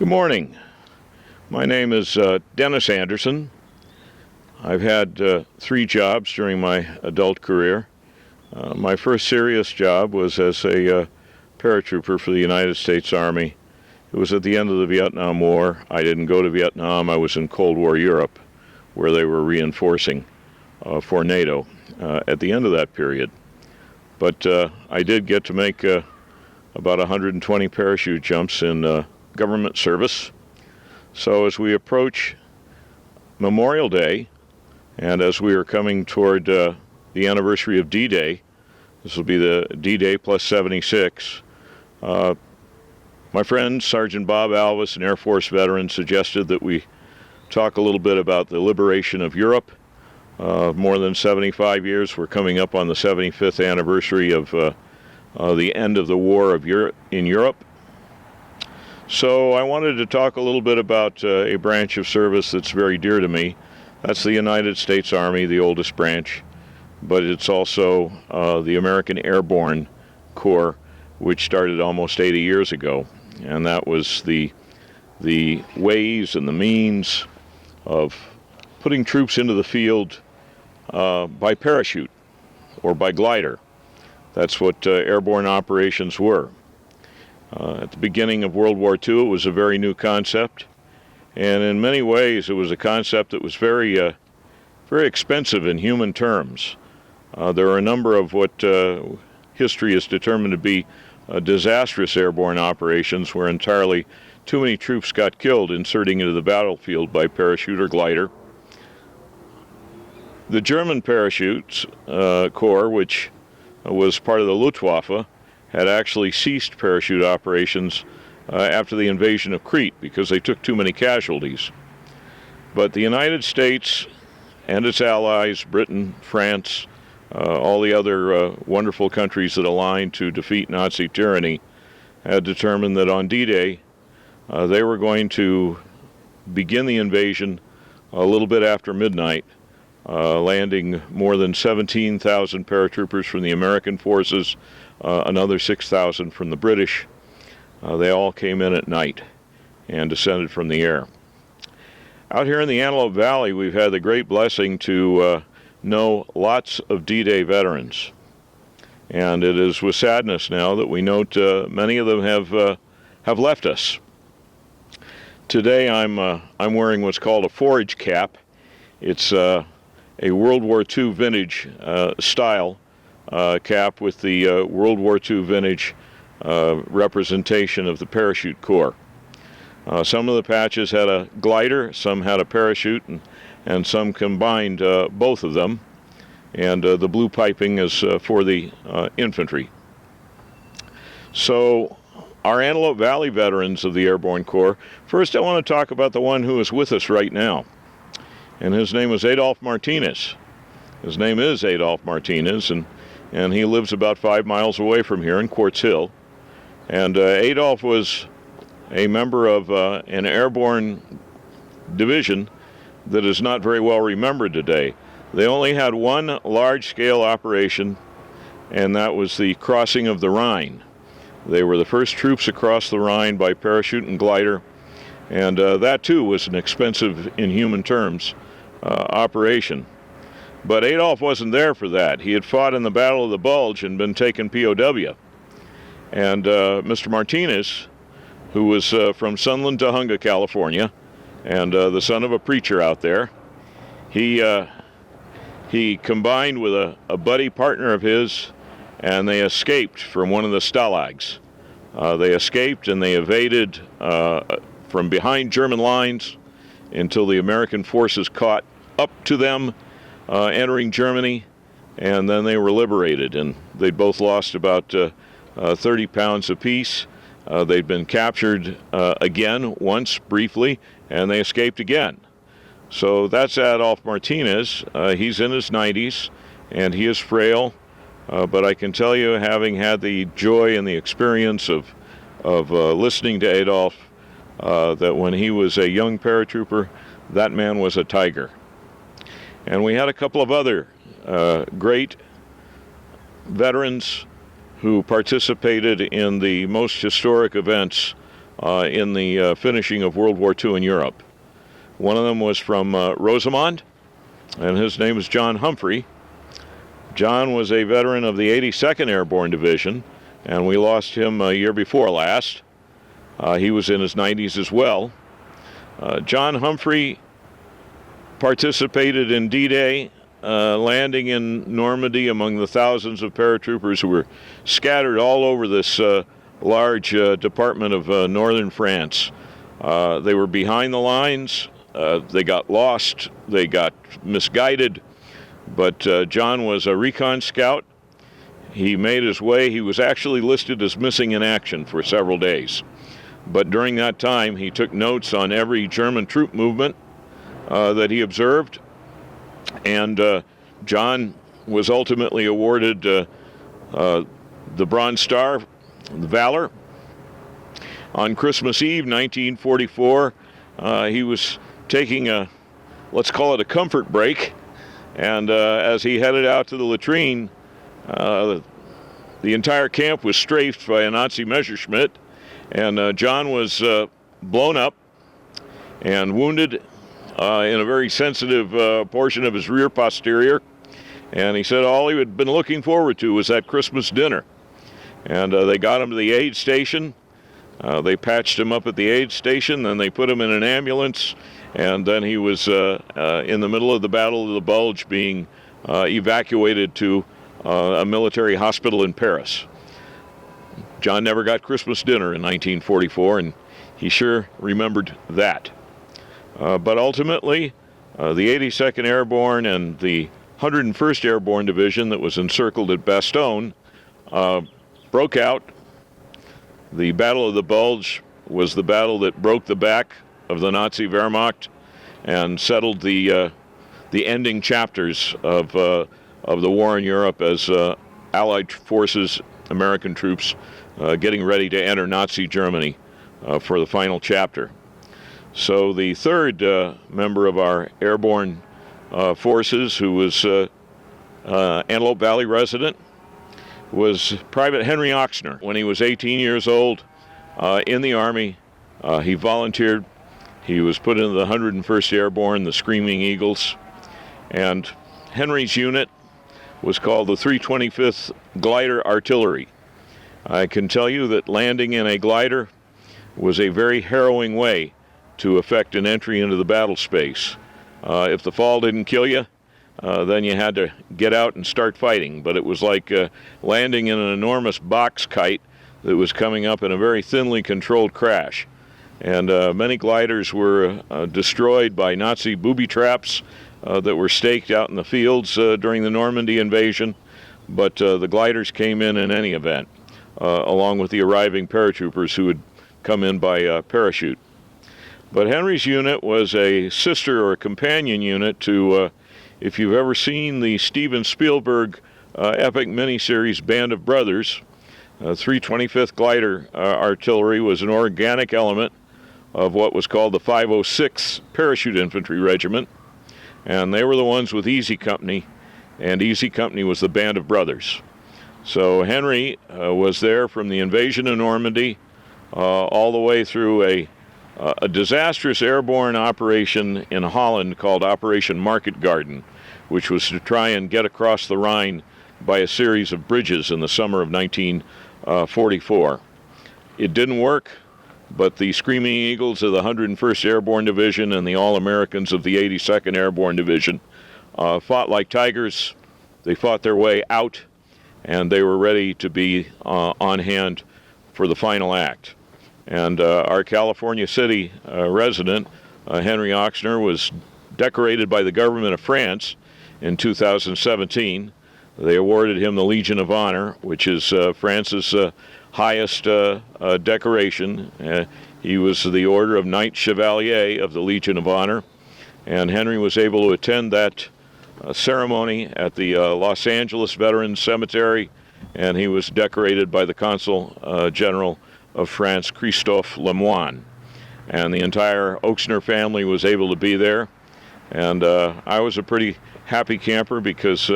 Good morning. My name is Dennis Anderson. I've had 3 jobs during my adult career. My first serious job was as a paratrooper for the United States Army. It was at the end of the Vietnam War. I didn't go to Vietnam. I was in Cold War Europe, where they were reinforcing for NATO at the end of that period. But I did get to make about 120 parachute jumps in government service. So as we approach Memorial Day, and as we are coming toward the anniversary of D-Day, this will be the D-Day plus 76, my friend Sergeant Bob Alvis, an Air Force veteran, suggested that we talk a little bit about the liberation of Europe. More than 75 years, we're coming up on the 75th anniversary of the end of the war in Europe. So I wanted to talk a little bit about a branch of service that's very dear to me. That's the United States Army, the oldest branch, but it's also the American Airborne Corps, which started almost 80 years ago. And that was the ways and the means of putting troops into the field by parachute or by glider. That's what airborne operations were. At the beginning of World War II, it was a very new concept, and in many ways it was a concept that was very expensive in human terms. There are a number of what history has determined to be disastrous airborne operations where entirely too many troops got killed inserting into the battlefield by parachute or glider. The German Parachutes Corps, which was part of the Luftwaffe, had actually ceased parachute operations after the invasion of Crete because they took too many casualties. But the United States and its allies, Britain, France, all the other wonderful countries that aligned to defeat Nazi tyranny, had determined that on D-Day they were going to begin the invasion a little bit after midnight, landing more than 17,000 paratroopers from the American forces, another 6,000 from the British. They all came in at night and descended from the air. Out here in the Antelope Valley, we've had the great blessing to know lots of D-Day veterans. And it is with sadness now that we note many of them have left us. Today I'm wearing what's called a forage cap. It's a World War II vintage style cap with the World War II vintage representation of the parachute corps. Some of the patches had a glider, some had a parachute, and some combined both of them. And the blue piping is for the infantry. So our Antelope Valley veterans of the Airborne Corps, first I want to talk about the one who is with us right now. And his name was Adolph Martinez. His name is Adolph Martinez, and he lives about 5 miles away from here in Quartz Hill. And Adolph was a member of an airborne division that is not very well remembered today. They only had one large-scale operation, and that was the crossing of the Rhine. They were the first troops across the Rhine by parachute and glider, and that too was an expensive, in human terms, operation. But Adolph wasn't there for that. He had fought in the Battle of the Bulge and been taken POW. And Mr. Martinez, who was from Sunland, Tujunga, California, and the son of a preacher out there, he combined with a buddy partner of his, and they escaped from one of the stalags. They escaped and they evaded from behind German lines until the American forces caught up to them, entering Germany, and then they were liberated. And they both lost about 30 pounds apiece. They'd been captured again once briefly, and they escaped again. So that's Adolph Martinez. He's in his 90s, and he is frail. But I can tell you, having had the joy and the experience of listening to Adolph, that when he was a young paratrooper, that man was a tiger. And we had a couple of other great veterans who participated in the most historic events in the finishing of World War II in Europe. One of them was from Rosamond, and his name is John Humphrey. John was a veteran of the 82nd Airborne Division, and we lost him a year before last. He was in his 90s as well. John Humphrey participated in D-Day, landing in Normandy among the thousands of paratroopers who were scattered all over this large department of northern France. They were behind the lines. They got lost. They got misguided. But John was a recon scout. He made his way. He was actually listed as missing in action for several days. But during that time, he took notes on every German troop movement that he observed. And John was ultimately awarded the Bronze Star, the Valor. On Christmas Eve, 1944, he was taking let's call it a comfort break. And as he headed out to the latrine, the entire camp was strafed by a Nazi Messerschmitt. And John was blown up and wounded in a very sensitive portion of his rear posterior. And he said all he had been looking forward to was that Christmas dinner. And they got him to the aid station. They patched him up at the aid station, then they put him in an ambulance, and then he was in the middle of the Battle of the Bulge being evacuated to a military hospital in Paris. John never got Christmas dinner in 1944, and he sure remembered that. But ultimately, the 82nd Airborne and the 101st Airborne Division that was encircled at Bastogne broke out. The Battle of the Bulge was the battle that broke the back of the Nazi Wehrmacht and settled the ending chapters of the war in Europe as Allied forces, American troops, getting ready to enter Nazi Germany for the final chapter. So the third member of our airborne forces, who was Antelope Valley resident, was Private Henry Oxner. When he was 18 years old in the Army, he volunteered. He was put into the 101st Airborne, the Screaming Eagles, and Henry's unit was called the 325th Glider Artillery. I can tell you that landing in a glider was a very harrowing way to effect an entry into the battle space. If the fall didn't kill you, then you had to get out and start fighting. But it was like landing in an enormous box kite that was coming up in a very thinly controlled crash. And many gliders were destroyed by Nazi booby traps that were staked out in the fields during the Normandy invasion. But the gliders came in any event, along with the arriving paratroopers who had come in by parachute. But Henry's unit was a sister or a companion unit to, if you've ever seen the Steven Spielberg epic miniseries Band of Brothers, 325th Glider Artillery was an organic element of what was called the 506 Parachute Infantry Regiment, and they were the ones with Easy Company, and Easy Company was the Band of Brothers. So Henry was there from the invasion of Normandy all the way through a disastrous airborne operation in Holland called Operation Market Garden, which was to try and get across the Rhine by a series of bridges in the summer of 1944. It didn't work, but the Screaming Eagles of the 101st Airborne Division and the All-Americans of the 82nd Airborne Division fought like tigers. They fought their way out, and they were ready to be on hand for the final act. And our California City resident, Henry Oxner, was decorated by the government of France in 2017. They awarded him the Legion of Honor, which is France's highest decoration. He was the Order of Knight Chevalier of the Legion of Honor, and Henry was able to attend that ceremony at the Los Angeles Veterans Cemetery, and he was decorated by the Consul General of France, Christophe Lemoine. And the entire Oxner family was able to be there, and I was a pretty happy camper because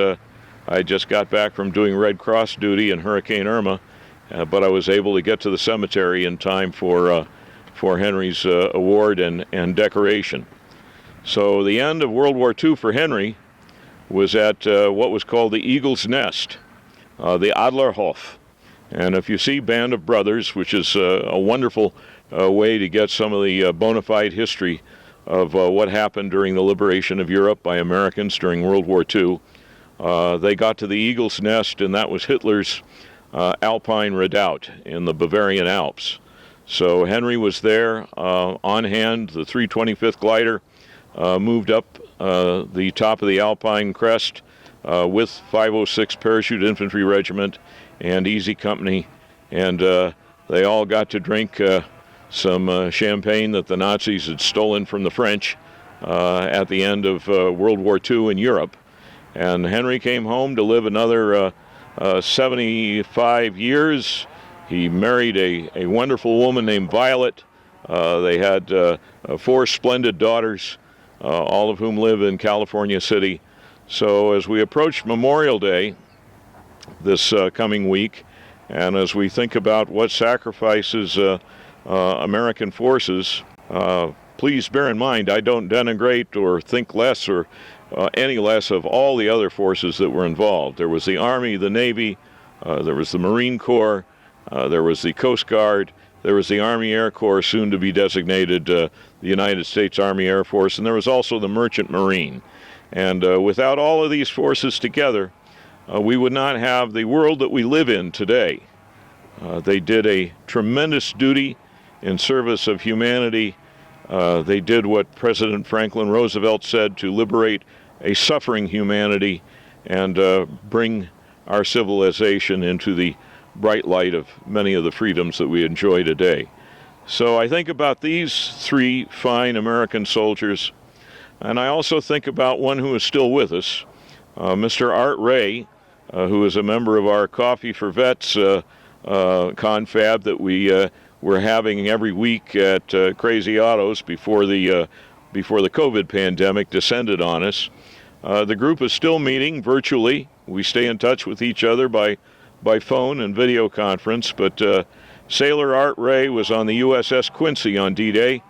I just got back from doing Red Cross duty in Hurricane Irma, but I was able to get to the cemetery in time for for Henry's award and decoration. So the end of World War II for Henry was at what was called the Eagle's Nest, the Adlerhof. And if you see Band of Brothers, which is a wonderful way to get some of the bona fide history of what happened during the liberation of Europe by Americans during World War II, they got to the Eagle's Nest, and that was Hitler's Alpine Redoubt in the Bavarian Alps. So Henry was there on hand. The 325th glider moved up the top of the Alpine crest with 506 Parachute Infantry Regiment and Easy Company, and they all got to drink some champagne that the Nazis had stolen from the French at the end of World War II in Europe. And Henry came home to live another 75 years. He married a wonderful woman named Violet. They had 4 splendid daughters, all of whom live in California City. So as we approach Memorial Day this coming week, and as we think about what sacrifices American forces, please bear in mind I don't denigrate or think less or any less of all the other forces that were involved. There was the Army, the Navy, there was the Marine Corps, there was the Coast Guard, there was the Army Air Corps, soon to be designated the United States Army Air Force, and there was also the Merchant Marine. And without all of these forces together, we would not have the world that we live in today. They did a tremendous duty in service of humanity. They did what President Franklin Roosevelt said, to liberate a suffering humanity and bring our civilization into the bright light of many of the freedoms that we enjoy today. So I think about these 3 fine American soldiers, and I also think about one who is still with us, Mr. Art Ray, who is a member of our Coffee for Vets confab that we were having every week at Crazy Autos before the COVID pandemic descended on us. The group is still meeting virtually. We stay in touch with each other by phone and video conference, but Sailor Art Ray was on the USS Quincy on D-Day,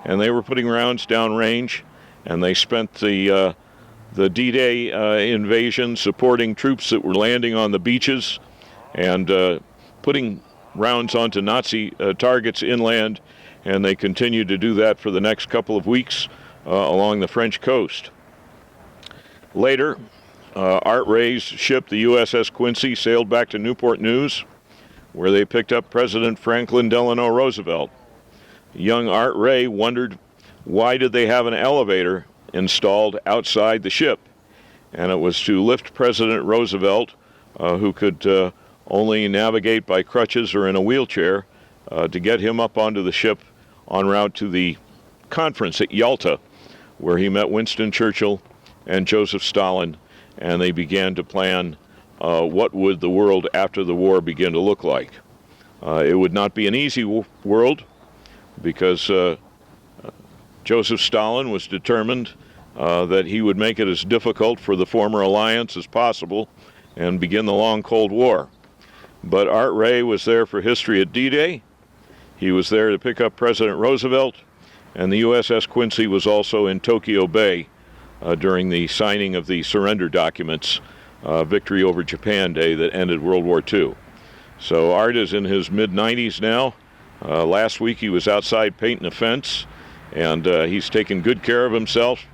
and they were putting rounds downrange, and they spent the D-Day invasion supporting troops that were landing on the beaches and putting rounds onto Nazi targets inland, and they continued to do that for the next couple of weeks along the French coast. Later, Art Ray's ship, the USS Quincy, sailed back to Newport News, where they picked up President Franklin Delano Roosevelt. Young Art Ray wondered, why did they have an elevator installed outside the ship? And it was to lift President Roosevelt, who could only navigate by crutches or in a wheelchair, to get him up onto the ship en route to the conference at Yalta, where he met Winston Churchill and Joseph Stalin, and they began to plan what would the world after the war begin to look like. It would not be an easy world, because Joseph Stalin was determined that he would make it as difficult for the former alliance as possible and begin the long Cold War. But Art Ray was there for history at D-Day. He was there to pick up President Roosevelt, and the USS Quincy was also in Tokyo Bay during the signing of the surrender documents, Victory over Japan Day, that ended World War II. So Art is in his mid-90s now. Last week he was outside painting a fence, and he's taking good care of himself.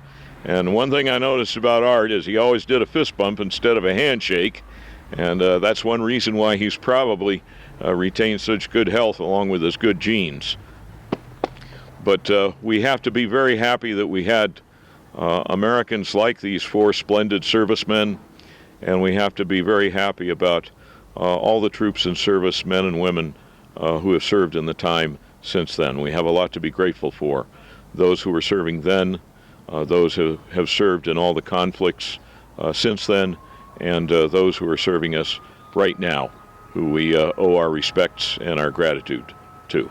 And one thing I noticed about Art is he always did a fist bump instead of a handshake, and that's one reason why he's probably retained such good health along with his good genes. But we have to be very happy that we had Americans like these 4 splendid servicemen, and we have to be very happy about all the troops in service, men and women, who have served in the time since then. We have a lot to be grateful for. Those who were serving then, those who have served in all the conflicts since then, and those who are serving us right now, who we owe our respects and our gratitude to.